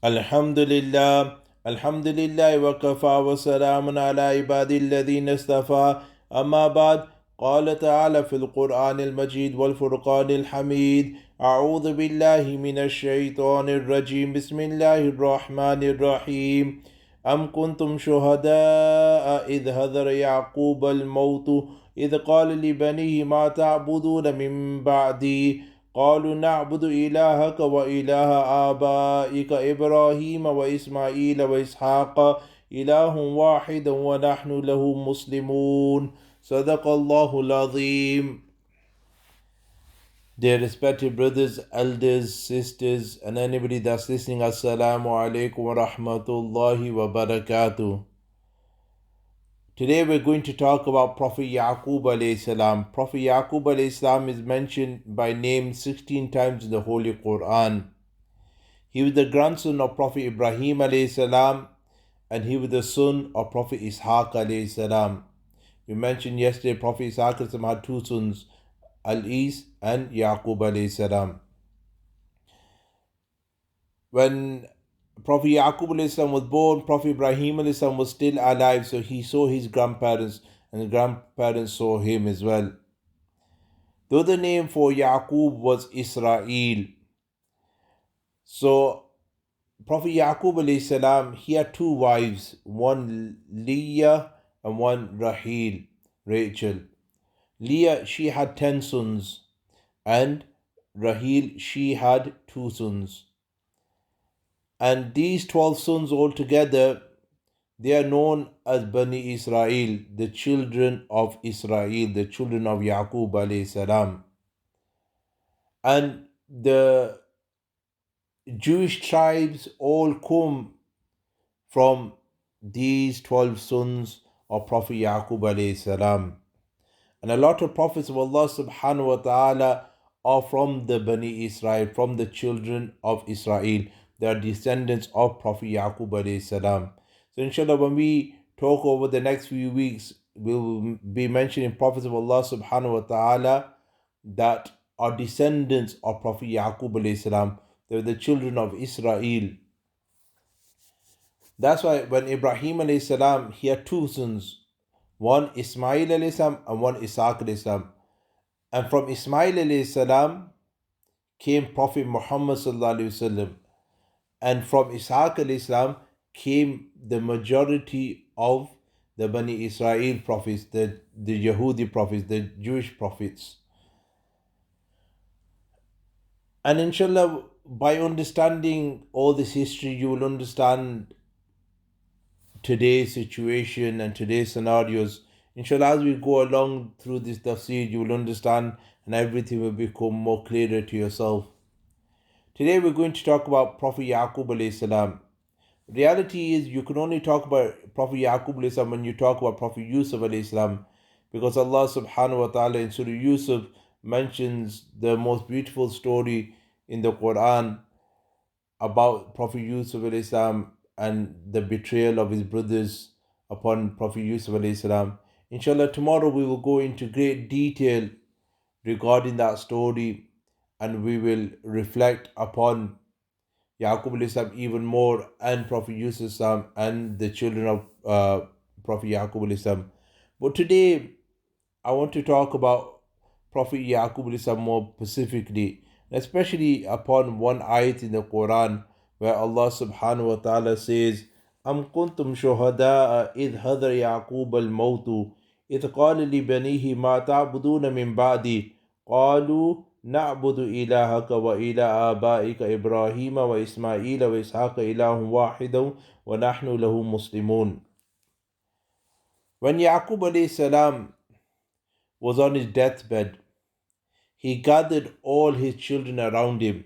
Alhamdulillah, Alhamdulillah wa kafa wa salamun ala ibadi alladhina istafa. Amma ba'd. قال تعالى في القرآن المجيد والفرقان الحميد أعوذ بالله من الشيطان الرجيم بسم الله الرحمن الرحيم أم كنتم شهداء إذ حضر يعقوب الموت إذ قال لبنيه ما تعبدون من بعدي قالوا نعبد إلهك وإله آبائك إبراهيم وإسماعيل وإسحاق إله واحد ونحن له مسلمون. صدق الله العظيم. Dear respected brothers, elders, sisters, and anybody that's listening, Assalamu alaikum wa rahmatullahi wa barakatuh. Today we're going to talk about Prophet Yakub alayhi salam. Prophet Yakub alayhi salam is mentioned by name 16 times in the Holy Quran. He was the grandson of Prophet Ibrahim alayhi salam, and he was the son of Prophet Ishaq alayhi salam. We mentioned yesterday Prophet Ishaq alayhi salam had two sons, Al-Is and Yaqub alayhi salam. When Prophet Yakub alayhi salam was born, Prophet Ibrahim alayhi salam was still alive, so he saw his grandparents, and the grandparents saw him as well. The other name for Yaqub was Israel. So Prophet Yakub alayhi salam, he had two wives, one Leah and one Rachel. Leah, she had 10 sons, and Rahil, she had 2 sons. And these 12 sons altogether, they are known as Bani Israel, the children of Israel, the children of Yaqub alayhi salam. And the Jewish tribes all come from these 12 sons of Prophet Yakub alayhi salam. And a lot of prophets of Allah subhanahu wa ta'ala are from the Bani Israel, from the children of Israel. They are descendants of Prophet Yakub alayhi salam. So inshallah, when we talk over the next few weeks, we'll be mentioning prophets of Allah subhanahu wa ta'ala that are descendants of Prophet Yakub alayhi salam. They're the children of Israel. That's why when Ibrahim alayhi salam, he had 2 sons, one Ismail alayhi salam and one Ishaq alayhi salam. And from Ismail alayhi salam came Prophet Muhammad sallallahu alayhi wasallam. And from Ishaq alayhi salam came the majority of the Bani Israel prophets, the Yahudi prophets, the Jewish prophets. And inshallah, by understanding all this history, you will understand today's situation and today's scenarios. Inshallah, as we go along through this tafsir, you will understand and everything will become more clearer to yourself. Today we're going to talk about Prophet Yakub alayhi salam. Reality is you can only talk about Prophet Yakub alayhi salam when you talk about Prophet Yusuf alayhi salam, because Allah subhanahu wa ta'ala in Surah Yusuf mentions the most beautiful story in the Quran about Prophet Yusuf alayhi salam and the betrayal of his brothers upon Prophet Yusuf alayhi salam. Inshallah, tomorrow we will go into great detail regarding that story, and we will reflect upon Yaqub alayhi salam even more, and Prophet Yusuf salam and the children of Prophet Yaqub alayhi salam. But today I want to talk about Prophet Yakub alayhi salam more specifically, especially upon one ayat in the Quran where Allah subhanahu wa ta'ala says, Am kuntum shuhada'a idh hadar Yaqub al-mawtu idh qala li banihi ma ta'buduna min ba'di qalu na'budu ilahaka wa ila abaika Ibrahim wa Ismail wa Ishaq ilahun wahidan wa nahnu lahu muslimun. When Yaqub alayhi salam was on his deathbed, he gathered all his children around him.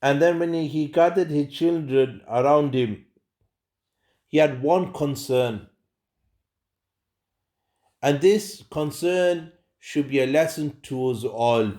And then when he gathered his children around him, he had one concern. And this concern should be a lesson to us all.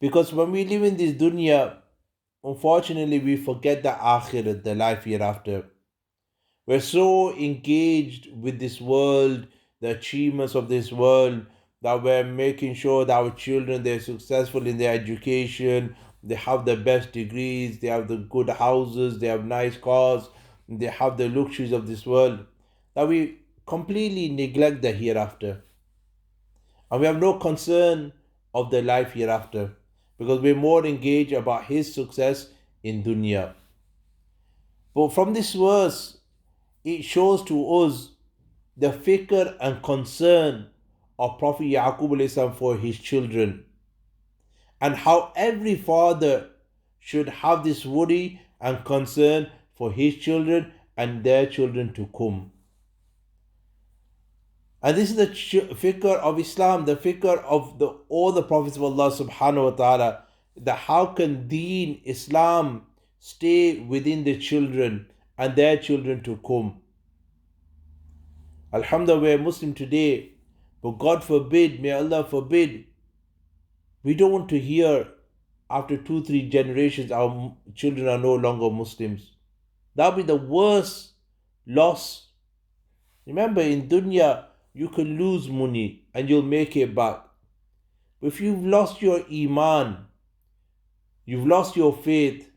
Because when we live in this dunya, unfortunately we forget the akhirat, the life hereafter. We're so engaged with this world, the achievements of this world, that we're making sure that our children, they're successful in their education, they have the best degrees, they have the good houses, they have nice cars, they have the luxuries of this world, that we completely neglect the hereafter. And we have no concern of the life hereafter because we're more engaged about his success in dunya. But from this verse, it shows to us the fikr and concern of Prophet Yakub for his children, and how every father should have this worry and concern for his children and their children to come. And this is the fikr of Islam, the fikr of all the prophets of Allah subhanahu wa ta'ala, that how can deen, Islam, stay within the children and their children to come. Alhamdulillah, we're Muslim today, but God forbid, may Allah forbid, we don't want to hear after 2-3 generations our children are no longer Muslims. That would be the worst loss. Remember, in dunya, you can lose money and you'll make it back. But if you've lost your iman, you've lost your faith,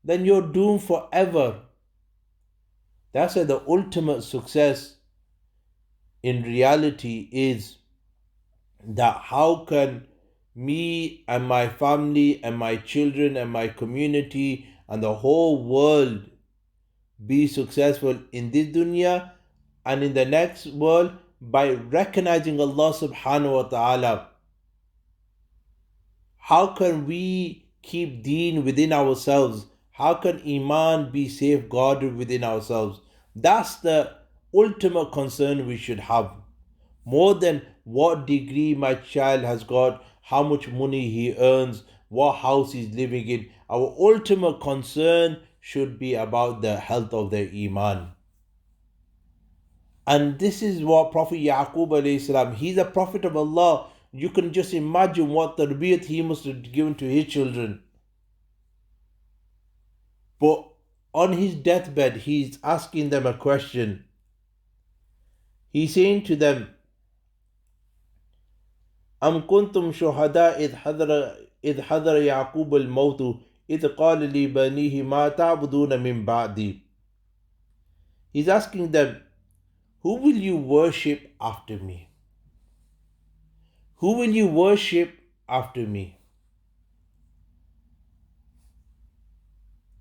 then you're doomed forever. That's why the ultimate success in reality is that how can me and my family and my children and my community and the whole world be successful in this dunya and in the next world by recognizing Allah subhanahu wa ta'ala. How can we keep deen within ourselves? How can iman be safeguarded within ourselves? That's the ultimate concern we should have. More than what degree my child has got, how much money he earns, what house he's living in. Our ultimate concern should be about the health of their iman. And this is what Prophet Yakub alayhi salam, he's a prophet of Allah. You can just imagine what tarbiyat he must have given to his children. But on his deathbed, he's asking them a question. He's saying to them, أم كنتم شهداء إذ حضر يعقوب الموت إذ قال لبنيه ما تعبدون من بعدي. He's asking them, who will you worship after me? Who will you worship after me?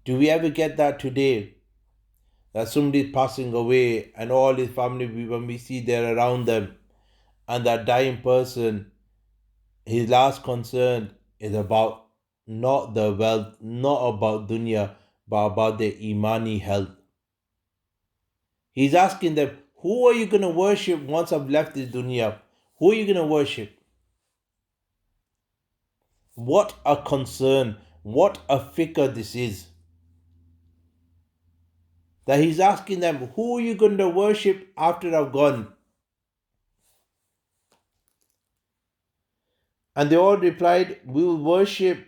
Do we ever get that today? That somebody is passing away and all his family, when we see they're around them, and that dying person, his last concern is about not the wealth, not about dunya, but about their imani health. He's asking them, who are you going to worship once I've left this dunya? Who are you going to worship? What a concern, what a fikr this is. That he's asking them, who are you going to worship after I've gone? And they all replied, we will worship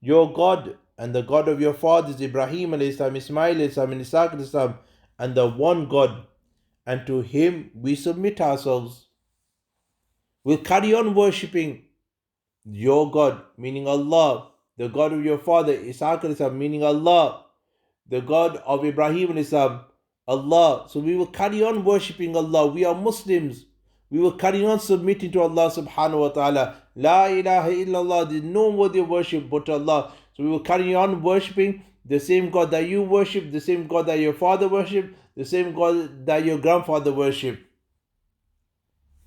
your God and the God of your fathers, Ibrahim alayhi salam, Ismail alayhi salam, and Isaac alayhi salam, and the one God, and to him we submit ourselves. We'll carry on worshipping your God, meaning Allah, the God of your father, Isaac alayhi salam, meaning Allah, the God of Ibrahim alayhi salam, Allah. So we will carry on worshipping Allah. We are Muslims. We will carry on submitting to Allah subhanahu wa ta'ala. La ilaha illallah. There is no worthy of worship but Allah. So we will carry on worshipping the same God that you worship, the same God that your father worship, the same God that your grandfather worship.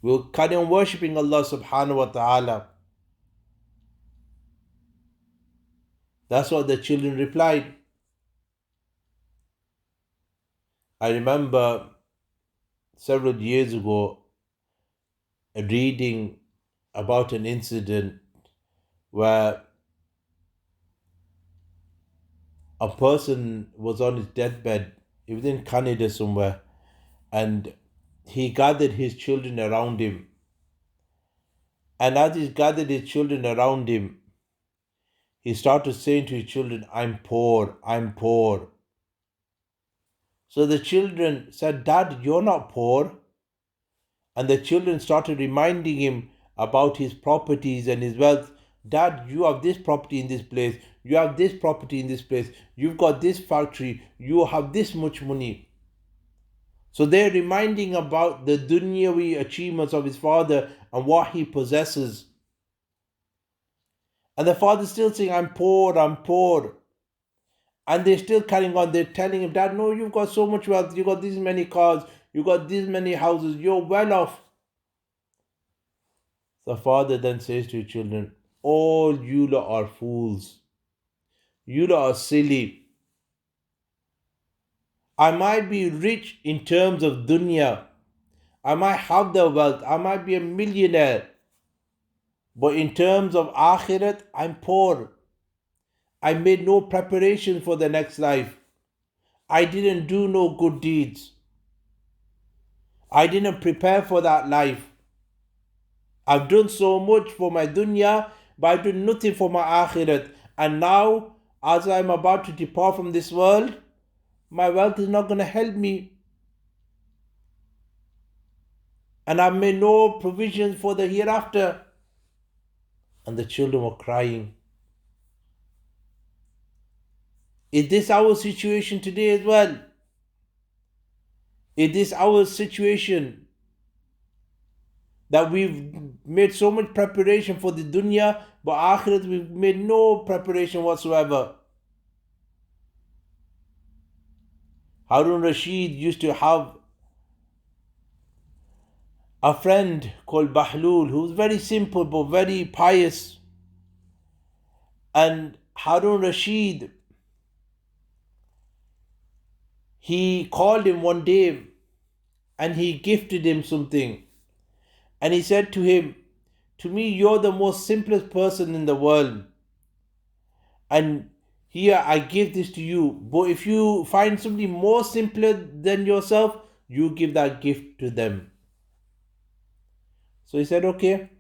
We will carry on worshipping Allah subhanahu wa ta'ala. That's what the children replied. I remember several years ago reading about an incident where a person was on his deathbed. He was in Canada somewhere, and he gathered his children around him. And as he gathered his children around him, he started saying to his children, I'm poor, I'm poor. So the children said, Dad, you're not poor. And the children started reminding him about his properties and his wealth. Dad, you have this property in this place, you have this property in this place, you've got this factory, you have this much money. So they're reminding about the dunyawi achievements of his father and what he possesses. And the father's still saying, I'm poor, I'm poor. And they're still carrying on. They're telling him, Dad, no, you've got so much wealth, you've got these many cars, you've got these many houses, you're well off. The father then says to his children, all you lot are fools. You lot are silly. I might be rich in terms of dunya. I might have the wealth. I might be a millionaire. But in terms of akhirat, I'm poor. I made no preparation for the next life. I didn't do no good deeds. I didn't prepare for that life. I've done so much for my dunya, but I've done nothing for my akhirat. And now, as I'm about to depart from this world, my wealth is not going to help me. And I've made no provisions for the hereafter. And the children were crying. Is this our situation today as well? Is this our situation? That we've made so much preparation for the dunya, but akhirat we've made no preparation whatsoever. Harun Rashid used to have a friend called Bahlul who was very simple but very pious. And Harun Rashid, he called him one day and he gifted him something. And he said to him, to me, you're the most simplest person in the world. And here I give this to you. But if you find somebody more simpler than yourself, you give that gift to them. So he said, okay.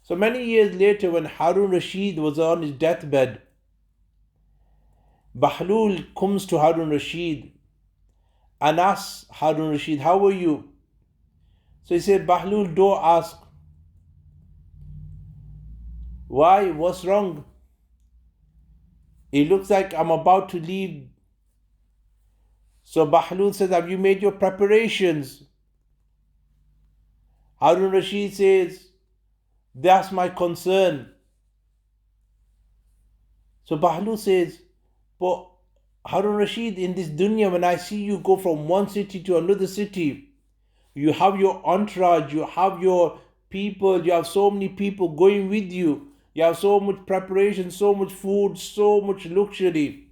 So many years later, when Harun Rashid was on his deathbed, Bahlul comes to Harun Rashid and asks Harun Rashid, how are you? So he said, Bahlul, don't ask. Why? What's wrong? It looks like I'm about to leave. So Bahlul says, have you made your preparations? Harun Rashid says, that's my concern. So Bahlul says, but Harun Rashid, in this dunya, when I see you go from one city to another city, you have your entourage, you have your people, you have so many people going with you, you have so much preparation, so much food, so much luxury.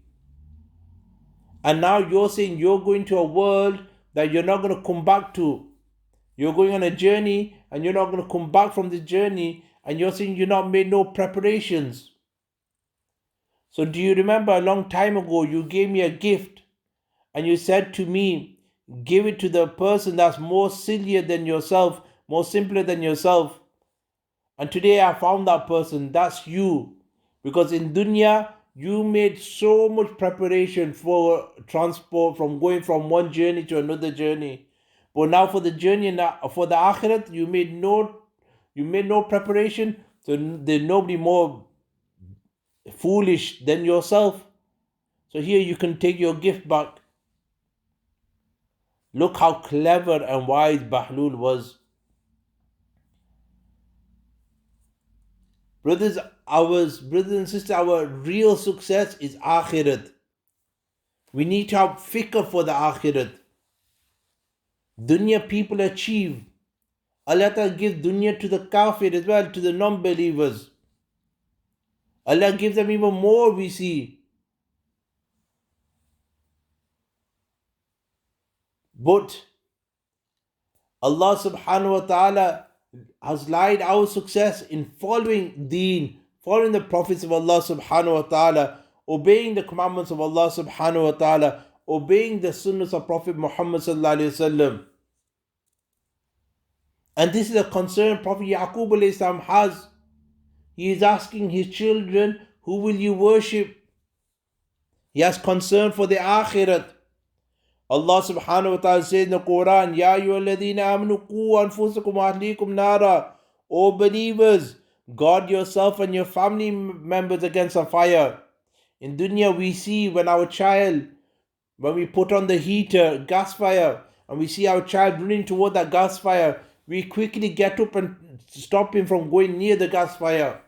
And now you're saying you're going to a world that you're not going to come back to. You're going on a journey and you're not going to come back from this journey, and you're saying you've not made no preparations. So do you remember a long time ago you gave me a gift and you said to me, give it to the person that's more sillier than yourself, more simpler than yourself. And today I found that person, that's you. Because in dunya, you made so much preparation for transport, from going from one journey to another journey. But now for the journey, for the akhirat, you made no preparation. So there's nobody more foolish than yourself. So here you can take your gift back. Look how clever and wise Bahlul was. Brothers and sisters, our real success is akhirat. We need to have fikr for the akhirat. Dunya people achieve. Allah Ta'ala gives dunya to the kafir as well, to the non-believers. Allah gives them even more, we see. But Allah subhanahu wa ta'ala has lied our success in following deen, following the prophets of Allah subhanahu wa ta'ala, obeying the commandments of Allah subhanahu wa ta'ala, obeying the sunnahs of Prophet Muhammad sallallahu alayhi wa sallam. And this is a concern Prophet Yakub alayhi salam has. He is asking his children, who will you worship? He has concern for the akhirat. Allah subhanahu wa ta'ala says in the Quran, Ya ayyuhalladhina amanu qu anfusakum wa ahlikum nara. O believers, Guard yourself and your family members against a fire. In dunya, we see when we put on the heater, gas fire, and we see our child running toward that gas fire, we quickly get up and stop him from going near the gas fire.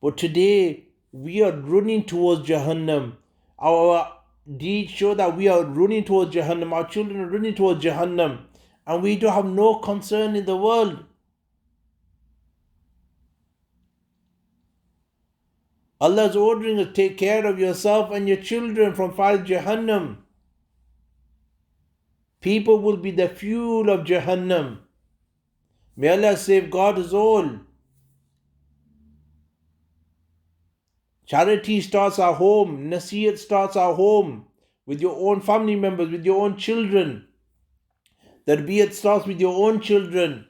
But today, we are running towards Jahannam. Our deeds show that we are running towards Jahannam. Our children are running towards Jahannam. And we don't have no concern in the world. Allah is ordering us, take care of yourself and your children from fire Jahannam. People will be the fuel of Jahannam. May Allah safeguard us all. Charity starts our home. Nasiyat starts our home. With your own family members, with your own children. Tarbiyat starts with your own children.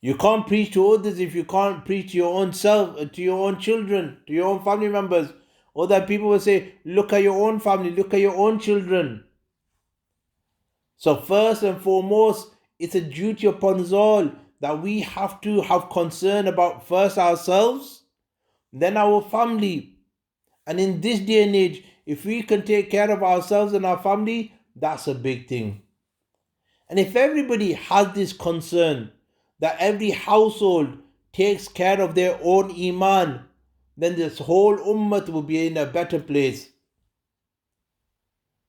You can't preach to others if you can't preach to your own self, to your own children, to your own family members. Or that people will say, look at your own family, look at your own children. So first and foremost, it's a duty upon us all that we have to have concern about first ourselves, then our family. And in this day and age, if we can take care of ourselves and our family, that's a big thing. And if everybody has this concern, that every household takes care of their own iman, then this whole ummah will be in a better place.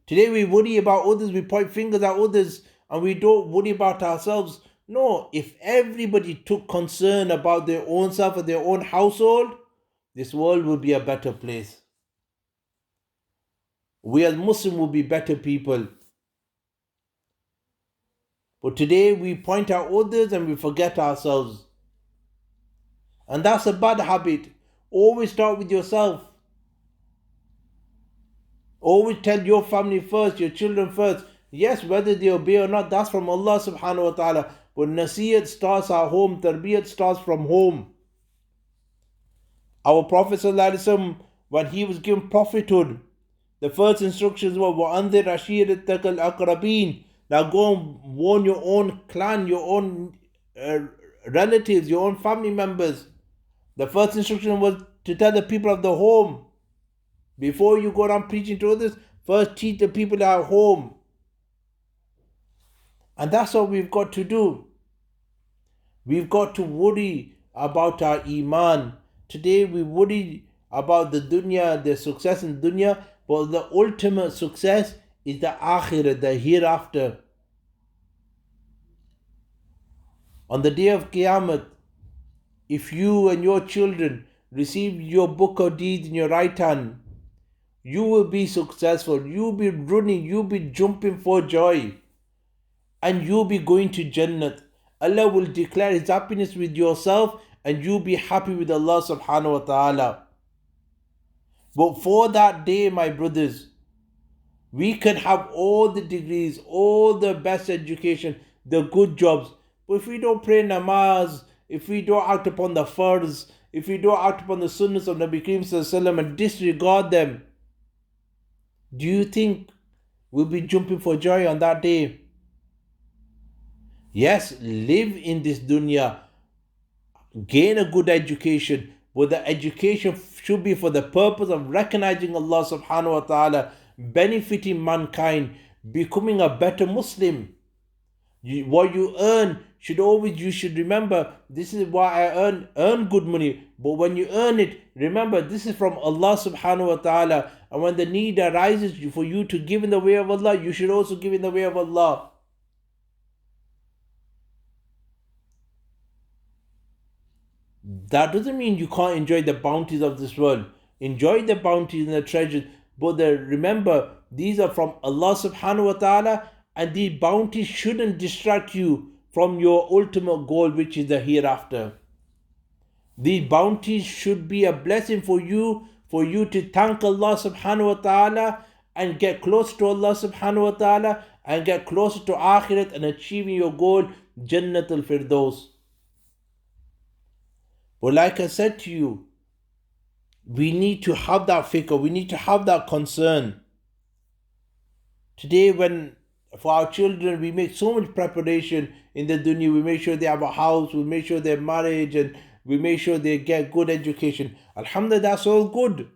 Today we worry about others, we point fingers at others, and we don't worry about ourselves. No, if everybody took concern about their own self and their own household, this world will be a better place. We as Muslims will be better people. But today we point out others and we forget ourselves. And that's a bad habit. Always start with yourself. Always tell your family first, your children first. Yes, whether they obey or not, that's from Allah subhanahu wa ta'ala. But nasiyat starts at home, tarbiyat starts from home. Our Prophet sallallahu alaihi wasallam, when he was given prophethood, the first instructions were وَأَنذِرْ عَشِيرَتَكَ الْأَقْرَبِينَ. Now go and warn your own clan, your own relatives, your own family members. The first instruction was to tell the people of the home. Before you go around preaching to others, first teach the people at home. And that's what we've got to do. We've got to worry about our iman. Today we worry about the dunya, the success in dunya, but the ultimate success is the akhirah, the hereafter. On the day of Qiyamah, if you and your children receive your book of deeds in your right hand, you will be successful. You'll be running, you'll be jumping for joy. And you'll be going to Jannat. Allah will declare His happiness with yourself and you'll be happy with Allah subhanahu wa ta'ala. But for that day, my brothers, we can have all the degrees, all the best education, the good jobs. But if we don't pray namaz, if we don't act upon the farz, if we don't act upon the sunnahs of Nabi Kareem sallallahu alaihi wasallam and disregard them, do you think we'll be jumping for joy on that day? Yes, live in this dunya, gain a good education, but the education should be for the purpose of recognizing Allah subhanahu wa ta'ala, benefiting mankind, becoming a better Muslim. What you earn you should remember, this is why I earn good money. But when you earn it, remember this is from Allah subhanahu wa ta'ala. And when the need arises for you to give in the way of Allah, you should also give in the way of Allah. That doesn't mean you can't enjoy the bounties of this world. Enjoy the bounties and the treasures. But remember, these are from Allah subhanahu wa ta'ala, and these bounties shouldn't distract you from your ultimate goal, which is the hereafter. These bounties should be a blessing for you to thank Allah subhanahu wa ta'ala and get close to Allah subhanahu wa ta'ala and get closer to Akhirat and achieving your goal, Jannat al-Firdaus. But like I said to you, we need to have that fikr, we need to have that concern. Today when for our children, we make so much preparation in the dunya. We make sure they have a house, we make sure they're married, and we make sure they get good education. Alhamdulillah, that's all good.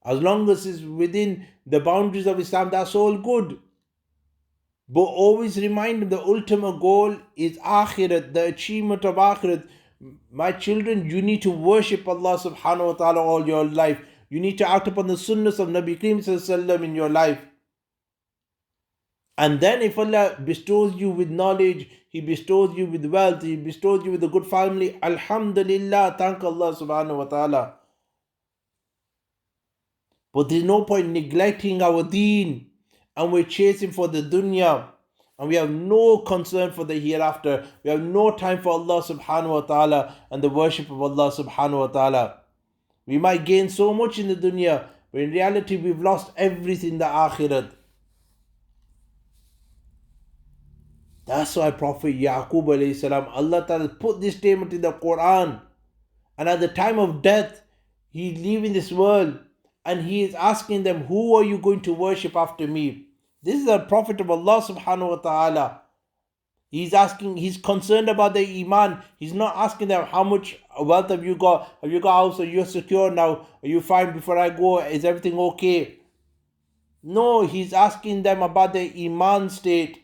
As long as it's within the boundaries of Islam, that's all good. But always remind them the ultimate goal is akhirat, the achievement of akhirat. My children, you need to worship Allah subhanahu wa ta'ala all your life. You need to act upon the sunnahs of Nabi Kareem sallallahu alaihi wasallam in your life. And then if Allah bestows you with knowledge, He bestows you with wealth, He bestows you with a good family, Alhamdulillah, thank Allah subhanahu wa ta'ala. But there's no point neglecting our deen, and we're chasing for the dunya, and we have no concern for the hereafter. We have no time for Allah subhanahu wa ta'ala and the worship of Allah subhanahu wa ta'ala. We might gain so much in the dunya, but in reality we've lost everything in the akhirat. That's why Prophet Yakub alayhi salam, Allah Ta'ala put this statement in the Quran. And at the time of death, he's leaving this world and he is asking them, who are you going to worship after me? This is a Prophet of Allah subhanahu wa ta'ala. He's asking, he's concerned about their iman. He's not asking them, how much wealth have you got? Have you got a house? Are you secure now? Are you fine before I go? Is everything okay? No, he's asking them about their iman state,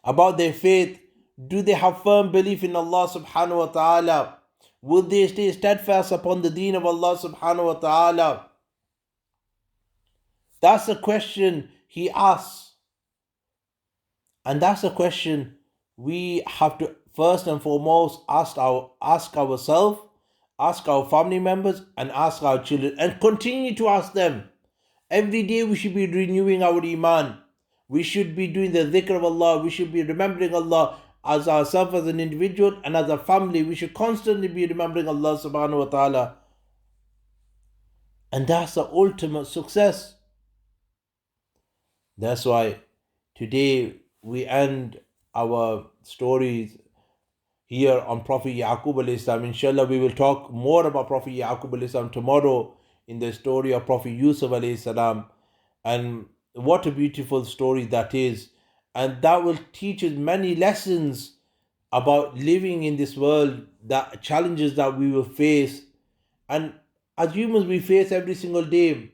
about their faith. Do they have firm belief in Allah subhanahu wa ta'ala? Will they stay steadfast upon the deen of Allah subhanahu wa ta'ala? That's the question he asks. And that's the question we have to first and foremost ask ourselves, ask our family members, and ask our children, and continue to ask them. Every day we should be renewing our iman. We should be doing the dhikr of Allah. We should be remembering Allah as ourselves as an individual and as a family. We should constantly be remembering Allah subhanahu wa ta'ala. And that's the ultimate success. That's why today we end our stories here on Prophet Yakub alayhi salam. Inshallah, we will talk more about Prophet Yakub alayhi salam tomorrow in the story of Prophet Yusuf alayhi salam. And what a beautiful story that is. And that will teach us many lessons about living in this world, the challenges that we will face. And as humans, we face every single day.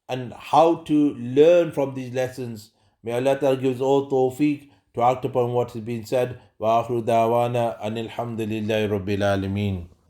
And how to learn from these lessons. May Allah Ta'ala give us all tawfiq to act upon what has been said. Wa akhiru da'wana anil hamdulillahi rabbil alameen.